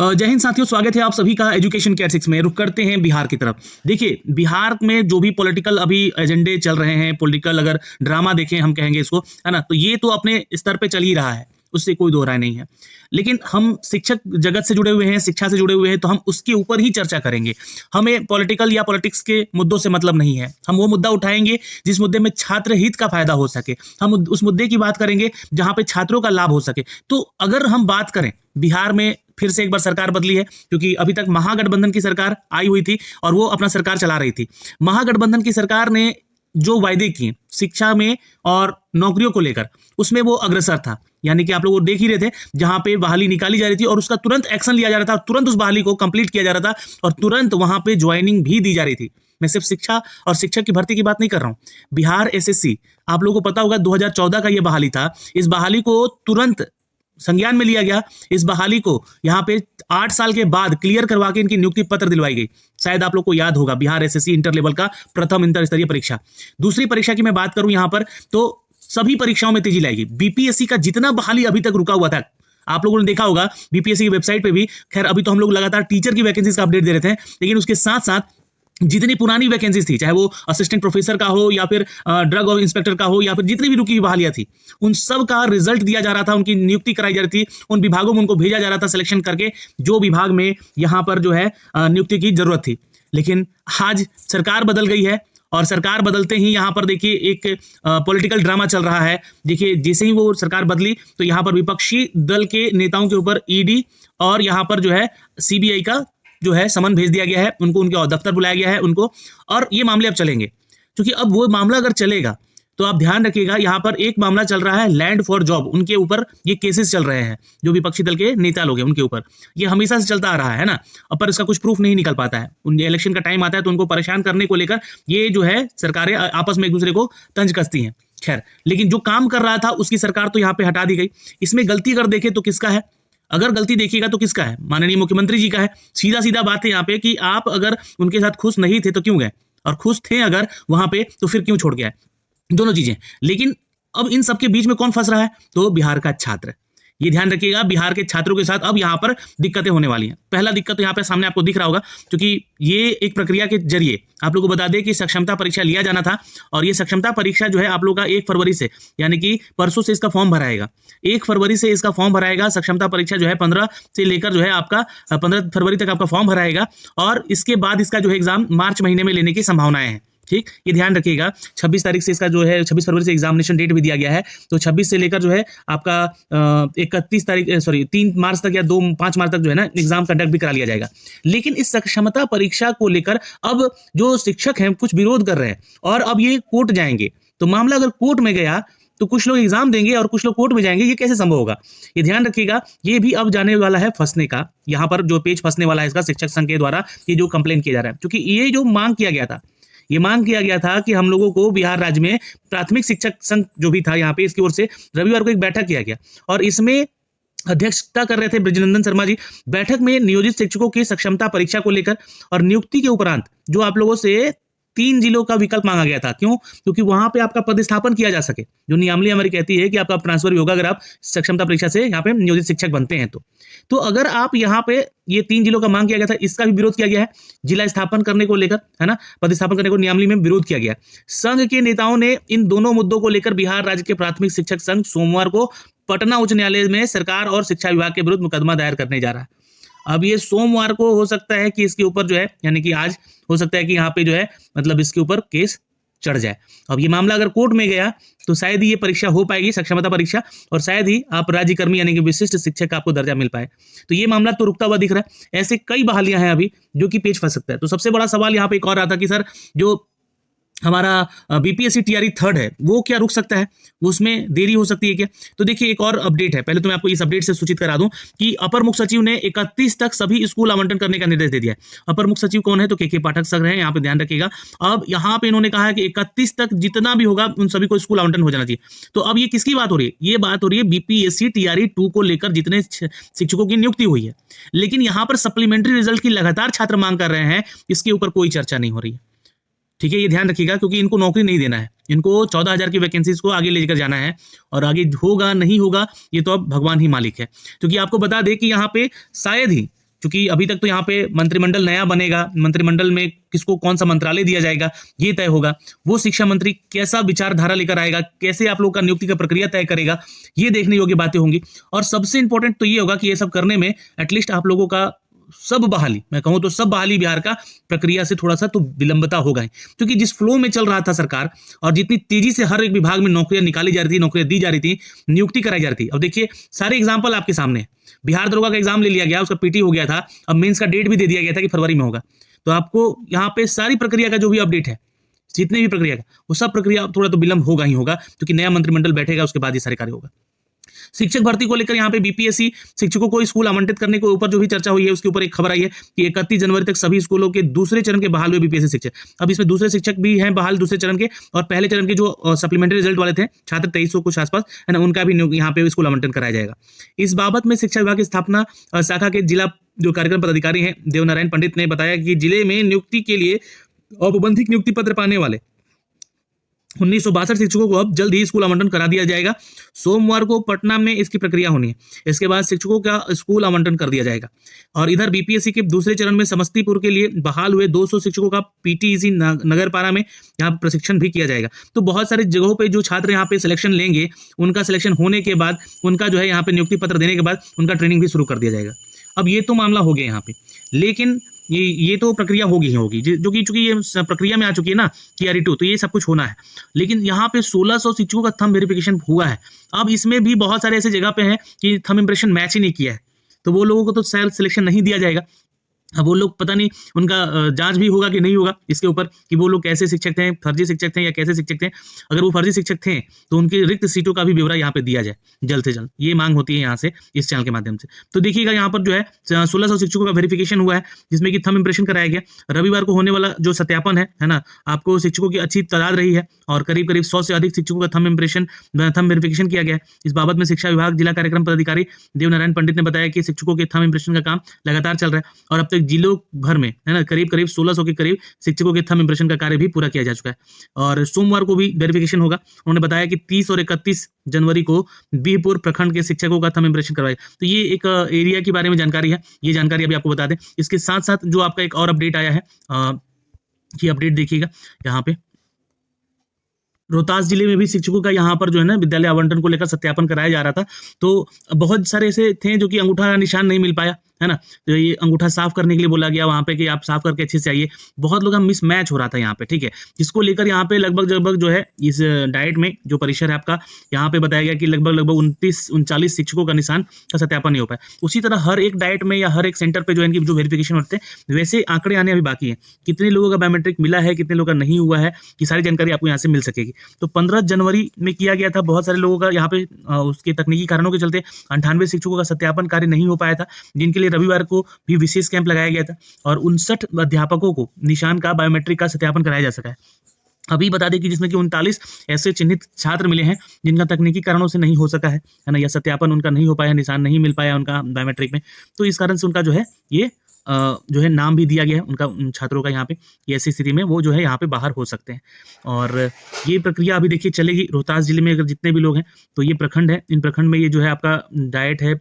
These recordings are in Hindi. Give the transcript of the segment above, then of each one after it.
जय हिंद साथियों, स्वागत है आप सभी का एजुकेशन केयर 6 में। रुक करते हैं बिहार की तरफ। देखिए, बिहार में जो भी पॉलिटिकल अभी एजेंडे चल रहे हैं, पॉलिटिकल अगर ड्रामा देखें हम कहेंगे इसको, है ना, तो ये तो अपने स्तर पे चल ही रहा है, उससे कोई दो राय नहीं है। लेकिन हम शिक्षक जगत से जुड़े हुए हैं, शिक्षा से जुड़े हुए हैं, तो हम उसके ऊपर ही चर्चा करेंगे। हमें पॉलिटिकल या पॉलिटिक्स के मुद्दों से मतलब नहीं है। हम वो मुद्दा उठाएंगे जिस मुद्दे में छात्र हित का फायदा हो सके। हम उस मुद्दे की बात करेंगे जहां पे छात्रों का लाभ हो सके। तो अगर हम बात करें, बिहार में फिर से एक बार सरकार बदली है, क्योंकि अभी तक महागठबंधन की सरकार आई हुई थी और वो अपना सरकार चला रही थी। महागठबंधन की सरकार ने जो वायदे किए शिक्षा में और नौकरियों को लेकर, उसमें वो अग्रसर था। यानी कि आप लोग वो देख ही रहे थे, जहां पे बहाली निकाली जा रही थी और उसका तुरंत एक्शन लिया जा रहा था, तुरंत उस बहाली को कंप्लीट किया जा रहा था और तुरंत वहां पे ज्वाइनिंग भी दी जा रही थी। मैं सिर्फ शिक्षा और शिक्षक की भर्ती की बात नहीं कर रहा हूं। बिहार एसएससी, आप लोगों को पता होगा 2014 का ये बहाली था। इस बहाली को तुरंत संज्ञान में लिया गया। इस बहाली को यहाँ पे 8 साल के बाद क्लियर करवा के इनकी नियुक्ति पत्र दिलवाई गई। शायद आप लोग को याद होगा, बिहार एसएससी इंटर लेवल का प्रथम इंटर स्तरीय परीक्षा। दूसरी परीक्षा की मैं बात करूं यहाँ पर, तो सभी परीक्षाओं में तेजी लाएगी। बीपीएससी का जितना बहाली अभी तक रुका हुआ था, आप लोगों ने देखा होगा बीपीएससी की वेबसाइट पे भी। खैर, अभी तो हम लोग लगातार टीचर की वैकेंसीज का अपडेट दे रहे थे, लेकिन उसके साथ साथ जितनी पुरानी वैकेंसीज थी, चाहे वो असिस्टेंट प्रोफेसर का हो या फिर ड्रग और इंस्पेक्टर का हो या फिर जितनी भी रुकी हुई बहालियां थी, उन सब का रिजल्ट दिया जा रहा था, उनकी नियुक्ति कराई जा रही थी, उन विभागों में उनको भेजा जा रहा था सिलेक्शन करके, जो विभाग में यहाँ पर जो है नियुक्ति की जरूरत थी। लेकिन आज सरकार बदल गई है और सरकार बदलते ही यहाँ पर देखिए एक पॉलिटिकल ड्रामा चल रहा है। देखिए, जैसे ही वो सरकार बदली तो यहाँ पर विपक्षी दल के नेताओं के ऊपर ईडी और यहाँ पर जो है सीबीआई का जो है समन भेज दिया गया है, उनको उनके दफ्तर बुलाया गया है उनको, और ये मामले अब चलेंगे। क्योंकि अब वो मामला अगर चलेगा तो आप ध्यान रखिएगा, यहाँ पर एक मामला चल रहा है लैंड फॉर जॉब, उनके ऊपर ये केसेस चल रहे हैं, जो विपक्षी दल के नेता लोग हैं उनके ऊपर। ये हमेशा से चलता आ रहा है ना, अब पर इसका कुछ प्रूफ नहीं निकल पाता है। उन इलेक्शन का टाइम आता है तो उनको परेशान करने को लेकर ये जो है सरकारें आपस में एक दूसरे को तंज कसती हैं। खैर, लेकिन जो काम कर रहा था उसकी सरकार तो यहाँ पे हटा दी गई। इसमें गलती अगर देखें तो किसका है? अगर गलती देखिएगा तो किसका है? माननीय मुख्यमंत्री जी का है। सीधा सीधा बात है यहाँ पे कि आप अगर उनके साथ खुश नहीं थे तो क्यों गए, और खुश थे अगर वहां पे तो फिर क्यों छोड़ गया? दोनों चीजें। लेकिन अब इन सबके बीच में कौन फंस रहा है? तो बिहार का छात्र। ये ध्यान रखिएगा, बिहार के छात्रों के साथ अब यहाँ पर दिक्कतें होने वाली हैं। पहला दिक्कत तो यहाँ पे सामने आपको दिख रहा होगा, क्योंकि ये एक प्रक्रिया के जरिए आप लोगों को बता दें कि सक्षमता परीक्षा लिया जाना था, और ये सक्षमता परीक्षा जो है आप लोगों का 1 फरवरी से, यानी कि परसों से इसका फॉर्म भराएगा। 1 फरवरी से इसका फॉर्म भराएगा। सक्षमता परीक्षा जो है 15 से लेकर जो है आपका 15 फरवरी तक आपका फॉर्म भराएगा, और इसके बाद इसका जो है एग्जाम मार्च महीने में लेने की संभावनाएं हैं। ठीक, ये ध्यान रखिएगा। 26 तारीख से इसका जो है 26 फरवरी से एग्जामिनेशन डेट भी दिया गया है, तो 26 से लेकर जो है आपका 3 मार्च तक या 5 मार्च तक जो है ना एग्जाम कंडक्ट भी करा लिया जाएगा। लेकिन इस सक्षमता परीक्षा को लेकर अब जो शिक्षक हैं कुछ विरोध कर रहे हैं और अब ये कोर्ट जाएंगे। तो मामला अगर कोर्ट में गया तो कुछ लोग एग्जाम देंगे और कुछ लोग कोर्ट में जाएंगे। ये कैसे संभव होगा? ये ध्यान रखिएगा, ये भी अब जाने वाला है फंसने का। यहाँ पर जो पेज फंसने वाला है इसका, शिक्षक संघ के द्वारा ये जो कंप्लेन किया जा रहा है, क्योंकि ये जो मांग किया गया था, ये मांग किया गया था कि हम लोगों को बिहार राज्य में प्राथमिक शिक्षक संघ जो भी था यहाँ पे, इसकी ओर से रविवार को एक बैठक किया गया और इसमें अध्यक्षता कर रहे थे ब्रजनंदन शर्मा जी। बैठक में नियोजित शिक्षकों की सक्षमता परीक्षा को लेकर और नियुक्ति के उपरांत जो आप लोगों से 3 जिलों का विकल्प मांगा गया था। क्यों? क्योंकि वहां पे आपका पदस्थापन किया जा सके। जो नियमावली हमारी कहती है कि आपका ट्रांसफर भी होगा अगर आप सक्षमता परीक्षा से यहाँ पे नियोजित शिक्षक बनते हैं। तो अगर आप यहाँ पे ये 3 जिलों का मांग किया गया था, इसका भी विरोध किया गया है। जिला स्थापन करने को लेकर, है ना, पदस्थापन करने को नियमावली में विरोध किया गया। संघ के नेताओं ने इन दोनों मुद्दों को लेकर बिहार राज्य के प्राथमिक शिक्षक संघ सोमवार को पटना उच्च न्यायालय में सरकार और शिक्षा विभाग के विरुद्ध मुकदमा दायर करने जा रहा है। अब ये सोमवार को हो सकता है कि इसके ऊपर जो है, यानी कि आज हो सकता है कि यहाँ पे जो है मतलब इसके ऊपर केस चढ़ जाए। अब ये मामला अगर कोर्ट में गया तो शायद ही ये परीक्षा हो पाएगी, सक्षमता परीक्षा, और शायद ही आप राज्यकर्मी यानी कि विशिष्ट शिक्षक का आपको दर्जा मिल पाए। तो ये मामला तो रुकता हुआ दिख रहा है। ऐसे कई बहालियां हैं अभी जो कि पेच फंस सकता है। तो सबसे बड़ा सवाल यहाँ पे एक और आता कि सर, जो हमारा बीपीएससी टीआरई 3rd है वो क्या रुक सकता है? उसमें देरी हो सकती है क्या? तो देखिए, एक और अपडेट है। पहले तो मैं आपको इस अपडेट से सूचित करा दूं कि अपर मुख्य सचिव ने 31 तक सभी स्कूल आवंटन करने का निर्देश दे दिया है। अपर मुख्य सचिव कौन है? तो के पाठक सर हैं, यहाँ पे ध्यान रखिएगा। अब यहाँ पे इन्होंने कहा है कि 31 तक जितना भी होगा उन सभी को स्कूल आवंटन हो जाना चाहिए। तो अब ये किसकी बात हो रही है? ये बात हो रही है बीपीएससी टीआरई 2 को लेकर जितने शिक्षकों की नियुक्ति हुई है। लेकिन यहाँ पर सप्लीमेंट्री रिजल्ट की लगातार छात्र मांग कर रहे हैं, इसके ऊपर कोई चर्चा नहीं हो रही है। ठीक है, ये ध्यान रखिएगा, क्योंकि इनको नौकरी नहीं देना है, इनको 14,000 की वैकेंसीज को आगे लेकर जाना है, और आगे होगा नहीं होगा ये तो अब भगवान ही मालिक है। क्योंकि आपको बता दें कि यहाँ पे शायद ही क्योंकि अभी तक तो यहाँ पे मंत्रिमंडल नया बनेगा, मंत्रिमंडल में किसको कौन सा मंत्रालय दिया जाएगा ये तय होगा, वो शिक्षा मंत्री कैसा विचारधारा लेकर आएगा, कैसे आप लोग का नियुक्ति का प्रक्रिया तय करेगा, ये देखने योग्य बातें होंगी। और सबसे इंपॉर्टेंट तो ये होगा कि ये सब करने में एटलीस्ट आप लोगों का सब बहाली, मैं कहूं तो सब बहाली बिहार का प्रक्रिया से थोड़ा सा तो विलंबता होगा ही, क्योंकि जिस फ्लो में चल रहा था सरकार और जितनी तेजी से हर एक विभाग में नौकरियां निकाली जा रही थी, नौकरियां दी जा रही थी, नियुक्ति कराई जा रही थी। अब देखिए सारे एग्जाम्पल आपके सामने है। बिहार दरोगा का एग्जाम ले लिया गया, उसका पीटी हो गया था, अब मेंस का डेट भी दे दिया गया था कि फरवरी में होगा। तो आपको यहाँ पे सारी प्रक्रिया का जो भी अपडेट है, जितने भी प्रक्रिया का, वो सब प्रक्रिया थोड़ा तो विलंब होगा ही होगा, क्योंकि नया मंत्रिमंडल बैठेगा, उसके बाद ये सारे कार्य होगा। शिक्षक भर्ती को लेकर यहाँ पे बीपीएससी शिक्षकों को स्कूल आवंटित करने के ऊपर जो भी चर्चा हुई है, उसके ऊपर एक खबर आई है कि 31 जनवरी तक सभी स्कूलों के दूसरे चरण के बहाल हुए बीपीएससी शिक्षक। अब इसमें दूसरे शिक्षक भी हैं बहाल दूसरे चरण के, और पहले चरण के जो सप्लीमेंट्री रिजल्ट वाले थे छात्र 2300 कुछ आसपास है ना, उनका भी यहाँ पे स्कूल आवंटन कराया जाएगा। इस बाबत में शिक्षा विभाग की स्थापना शाखा के जिला जो कार्यक्रम पदाधिकारी हैं देवनारायण पंडित ने बताया कि जिले में नियुक्ति के लिए औपबंधिक नियुक्ति पत्र पाने वाले 1962 शिक्षकों को अब जल्द ही स्कूल आवंटन करा दिया जाएगा। सोमवार को पटना में इसकी प्रक्रिया होनी है, इसके बाद शिक्षकों का स्कूल आवंटन कर दिया जाएगा। और इधर बीपीएससी के दूसरे चरण में समस्तीपुर के लिए बहाल हुए 200 शिक्षकों का पीटीईसी नगरपारा में यहाँ प्रशिक्षण भी किया जाएगा। तो बहुत सारी जगहों पे जो छात्र यहाँ पे सिलेक्शन लेंगे, उनका सिलेक्शन होने के बाद उनका जो है यहाँ पे नियुक्ति पत्र देने के बाद उनका ट्रेनिंग भी शुरू कर दिया जाएगा। अब ये तो मामला हो गया यहाँ पे, लेकिन ये तो प्रक्रिया होगी ही होगी, जो कि चूंकि ये प्रक्रिया में आ चुकी है ना टीआरई 2, तो ये सब कुछ होना है। लेकिन यहाँ पे 1600 शिक्षकों का थंब वेरिफिकेशन हुआ है। अब इसमें भी बहुत सारे ऐसे जगह पे हैं कि थंब इंप्रेशन मैच ही नहीं किया है, तो वो लोगों को तो सेल्फ सिलेक्शन नहीं दिया जाएगा। अब वो लोग पता नहीं उनका जांच भी होगा कि नहीं होगा इसके ऊपर, कि वो लोग कैसे शिक्षक थे, फर्जी शिक्षक थे या कैसे शिक्षक थे। अगर वो फर्जी शिक्षक थे तो उनकी रिक्त सीटों का भी ब्यौरा यहाँ पे दिया जाए जल्द से जल्द, ये मांग होती है यहाँ से इस चैनल के माध्यम से। तो देखिएगा यहाँ पर जो है 1600 शिक्षकों का वेरिफिकेशन हुआ है, जिसमें कि थंब इंप्रेशन कराया गया। रविवार को होने वाला जो सत्यापन है ना, आपको शिक्षकों की अच्छी तादाद रही है और करीब करीब 100 से अधिक शिक्षकों का थंब वेरिफिकेशन किया गया है। इस बाबत में शिक्षा विभाग जिला कार्यक्रम पदाधिकारी देवनारायण पंडित ने बताया कि शिक्षकों के थंब इंप्रेशन का काम लगातार चल रहा है और अब तक जिलों भर में है ना करीब 1600 के करीब शिक्षकों के थंब इंप्रेशन का कार्य भी पूरा किया जा चुका है। और सोमवार को भी वेरिफिकेशन होगा। उन्होंने बताया कि 30 और 31 जनवरी को बीहपुर प्रखंड के शिक्षकों का थंब इंप्रेशन करवाएगा। तो ये एक एरिया के बारे में जानकारी है, ये जानकारी अभी आपको बता दें। इसके साथ साथ जो आपका एक और अपडेट आया है, ये अपडेट देखिएगा यहाँ पे, रोहतास जिले में भी शिक्षकों का यहाँ पर जो है ना विद्यालय आवंटन को लेकर सत्यापन कराया जा रहा था। तो बहुत सारे ऐसे थे जो कि अंगूठा निशान नहीं मिल पाया है ना, तो ये अंगूठा साफ करने के लिए बोला गया वहाँ पे कि आप साफ करके अच्छे से आइए। बहुत लोग का मिस मैच हो रहा था यहाँ पे, ठीक है, जिसको लेकर यहाँ पे लगभग जो है इस डाइट में जो परिसर है आपका, यहाँ पे बताया गया कि लगभग 29-39 शिक्षकों का निशान का सत्यापन नहीं हो पाया। उसी तरह हर एक डाइट में या हर एक सेंटर पे जो इनकी जो वेरिफिकेशन होते हैं, वैसे आंकड़े आने अभी बाकी है। कितने लोगों का बायोमेट्रिक मिला है, कितने लोगों का नहीं हुआ है, ये सारी जानकारी आपको यहाँ से मिल सकेगी। तो 15 जनवरी में किया गया था, बहुत सारे लोगों का यहाँ पे उसके तकनीकी कारणों के चलते 98 शिक्षकों का सत्यापन कार्य नहीं हो पाया था, जिनके लिए रविवार को भी विशेष कैंप लगाया गया था और 59 अध्यापकों को निशान का बायोमेट्रिक का सत्यापन कराया जा सका है। अभी बता दें कि जिसमें कि 39 ऐसे चिन्हित छात्र मिले हैं जिनका तकनीकी कारणों से नहीं हो सका है ना, या सत्यापन उनका नहीं हो पाया, निशान नहीं मिल पाया उनका बायोमेट्रिक में, तो इस कारण से उनका जो है ये जो है नाम भी दिया गया है उनका, उन छात्रों का यहाँ पे, ऐसी स्थिति में वो जो है यहाँ पे बाहर हो सकते हैं। और ये प्रक्रिया अभी देखिए चलेगी। रोहतास जिले में अगर जितने भी लोग हैं, तो ये प्रखंड है, इन प्रखंड में ये जो है आपका डाइट है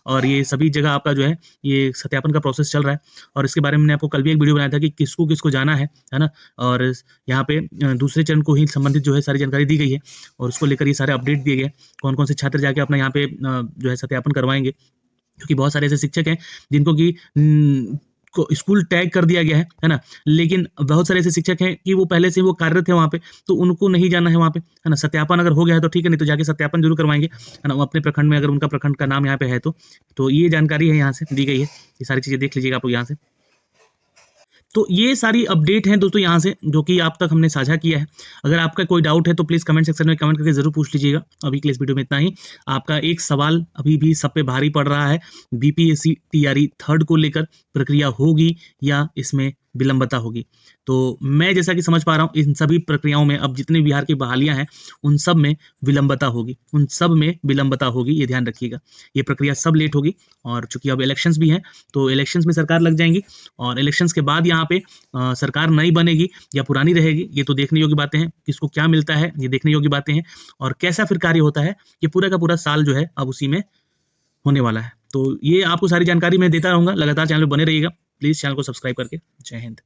और ये सभी जगह आपका जो है ये सत्यापन का प्रोसेस चल रहा है। और इसके बारे में मैंने आपको कल भी एक वीडियो बनाया था कि किसको किसको जाना है ना, और यहाँ पे दूसरे चरण को ही संबंधित जो है सारी जानकारी दी गई है और उसको लेकर ये सारे अपडेट दिए गए, कौन कौन से छात्र जाके अपना यहाँ पे जो है सत्यापन करवाएंगे, क्योंकि बहुत सारे ऐसे शिक्षक हैं जिनको कि को स्कूल टैग कर दिया गया है ना, लेकिन बहुत सारे ऐसे शिक्षक हैं कि वो पहले से वो कार्यरत है वहाँ पे, तो उनको नहीं जाना है वहाँ पे है ना। सत्यापन अगर हो गया है तो ठीक है, नहीं तो जाके सत्यापन जरूर करवाएंगे है ना, अपने प्रखंड में, अगर उनका प्रखंड का नाम यहाँ पे है तो ये जानकारी है यहाँ से दी गई है। ये सारी चीज़ें देख लीजिएगा आप लोग यहाँ से। तो ये सारी अपडेट हैं दोस्तों यहाँ से, जो कि आप तक हमने साझा किया है। अगर आपका कोई डाउट है तो प्लीज़ कमेंट सेक्शन में कमेंट करके जरूर पूछ लीजिएगा। अभी के लिए इस वीडियो में इतना ही। आपका एक सवाल अभी भी सब पे भारी पड़ रहा है, बीपीएससी टीआरई 3rd को लेकर प्रक्रिया होगी या इसमें विलंबता होगी। तो मैं जैसा कि समझ पा रहा हूँ, इन सभी प्रक्रियाओं में अब जितने बिहार की बहालियां हैं उन सब में विलंबता होगी, उन सब में विलंबता होगी, ये ध्यान रखिएगा। ये प्रक्रिया सब लेट होगी और चूंकि अब इलेक्शंस भी हैं तो इलेक्शंस में सरकार लग जाएंगी और इलेक्शंस के बाद यहाँ पे सरकार नई बनेगी या पुरानी रहेगी, ये तो देखने योग्य बातें हैं। किसको क्या मिलता है ये देखने योग्य बातें हैं, और कैसा फिर कार्य होता है, ये पूरा का पूरा साल जो है अब उसी में होने वाला है। तो ये आपको सारी जानकारी मैं देता रहूँगा, लगातार चैनल पे बने रहिएगा। प्लीज़ चैनल को सब्सक्राइब करके। जय हिंद।